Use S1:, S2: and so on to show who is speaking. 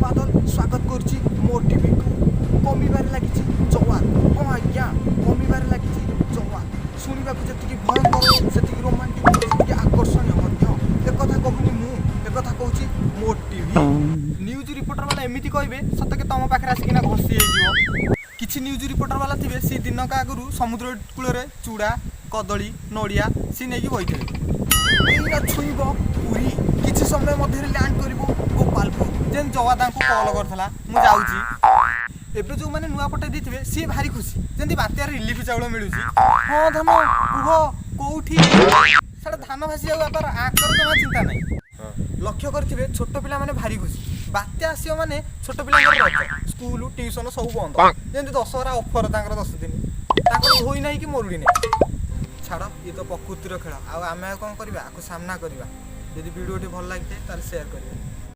S1: बादल स्वागत करुच्ची मोर टीवी को कमिबार लगी जवान। हाँ आज्ञा कमिबार लगी जवान। शुणा जी भयंकर से रोमांटिक से आकर्षणीय एक कहूनी मुझे कहूँ मोर टीवी। न्यूज रिपोर्टर वाला एमती कहे सतके तुम पाखे आसिकिना घसी किसी न्यूज रिपोर्टर वाला थे सी दिन का आगु समुद्र कूल चूड़ा कदली नड़िया सी नहीं बही छुईब पुरी किसी समय मध्य लैंड कर गोपालपुर जेन जवादा को कल करता मुझे एवं जो मैंने नुआ पटे देते सी भारी खुशी जमी बात्यार रिलीफ चाउल मिलूँ। हाँ धन कुह कौटी सारा धान भासी जापर आकर जमा चिंता नहीं। लक्ष्य करेंगे छोट पिला माने भारी खुशी बात्या आसो माने छोट पिला स्कूल ट्यूशन सब बंद जमी दशहरा ऑफर 10 दिन धोई ना कि मरुड़ी नहीं छाड़ ये तो प्रकृतिर खेल आम कौन करवा सामना करवा। यदि वीडियो भल लगी शेयर करें।